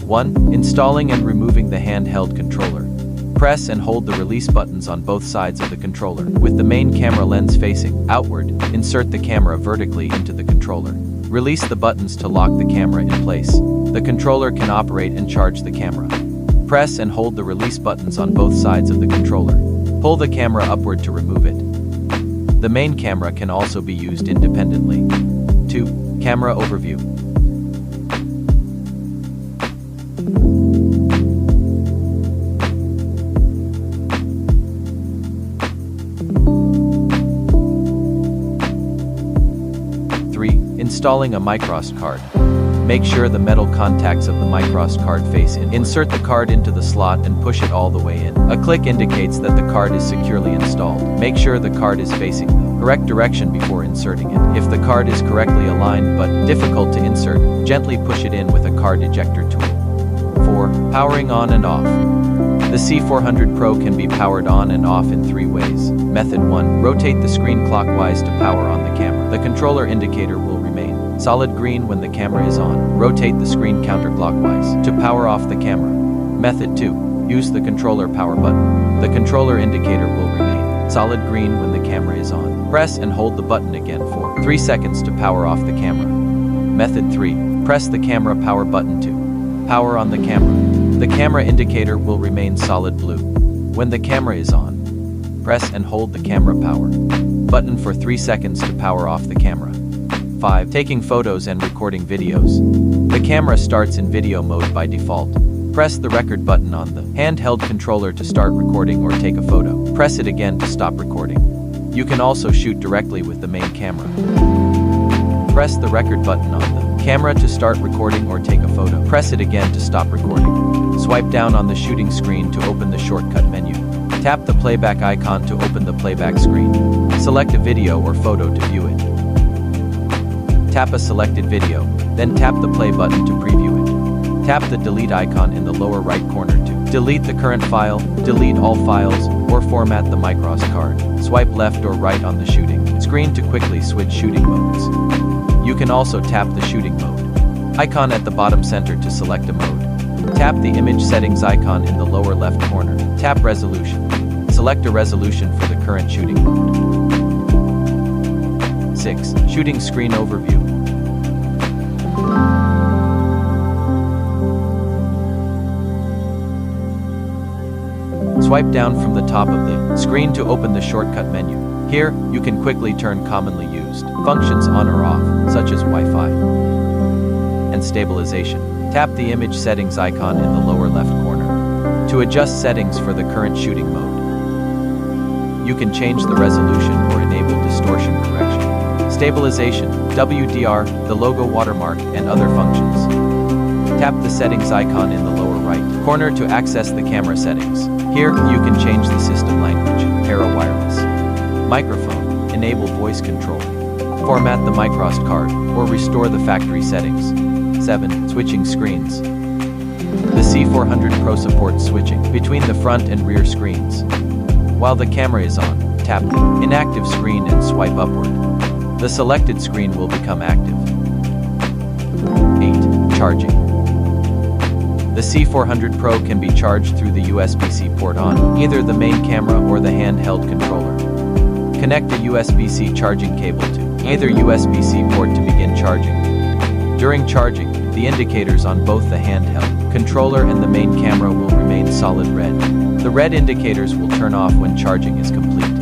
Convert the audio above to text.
1. Installing and removing the handheld controller. Press and hold the release buttons on both sides of the controller. With the main camera lens facing outward, insert the camera vertically into the controller. Release the buttons to lock the camera in place. The controller can operate and charge the camera. Press and hold the release buttons on both sides of the controller. Pull the camera upward to remove it. The main camera can also be used independently. 2. Camera overview. Installing a microSD card. Make sure the metal contacts of the microSD card face in. Insert the card into the slot and push it all the way in. A click indicates that the card is securely installed. Make sure the card is facing the correct direction before inserting it. If the card is correctly aligned but difficult to insert, gently push it in with a card ejector tool. 4. Powering on and off. The C400 Pro can be powered on and off in 3 ways. Method 1. Rotate the screen clockwise to power on the camera. The controller indicator will remain solid green when the camera is on. Rotate the screen counterclockwise to power off the camera. Method 2. Use the controller power button. The controller indicator will remain solid green when the camera is on. Press and hold the button again for 3 seconds to power off the camera. Method 3. Press the camera power button to power on the camera. The camera indicator will remain solid blue. When the camera is on, press and hold the camera power button for 3 seconds to power off the camera. 5. Taking photos and recording videos. The camera starts in video mode by default. Press the record button on the handheld controller to start recording or take a photo. Press it again to stop recording. You can also shoot directly with the main camera. Press the record button on the camera to start recording or take a photo. Press it again to stop recording. Swipe down on the shooting screen to open the shortcut menu. Tap the playback icon to open the playback screen. Select a video or photo to view it. Tap a selected video, then tap the play button to preview it. Tap the delete icon in the lower right corner to delete the current file, delete all files, or format the microSD card. Swipe left or right on the shooting screen to quickly switch shooting modes. You can also tap the shooting mode icon at the bottom center to select a mode. Tap the image settings icon in the lower left corner. Tap resolution. Select a resolution for the current shooting mode. 6. Shooting screen overview. Swipe down from the top of the screen to open the shortcut menu. Here, you can quickly turn commonly used functions on or off, such as Wi-Fi and stabilization. Tap the image settings icon in the lower left corner to adjust settings for the current shooting mode. You can change the resolution or enable distortion correction, stabilization, WDR, the logo watermark, and other functions. Tap the settings icon in the lower right corner to access the camera settings. Here, you can change the system language, Para Wireless, microphone, enable voice control, format the microSD card, or restore the factory settings. 7. Switching screens. The C400 Pro supports switching between the front and rear screens. While the camera is on, tap the inactive screen and swipe upward. The selected screen will become active. 8. Charging. The C400 Pro can be charged through the USB-C port on either the main camera or the handheld controller. Connect a USB-C charging cable to either USB-C port to begin charging. During charging, the indicators on both the handheld controller and the main camera will remain solid red. The red indicators will turn off when charging is complete.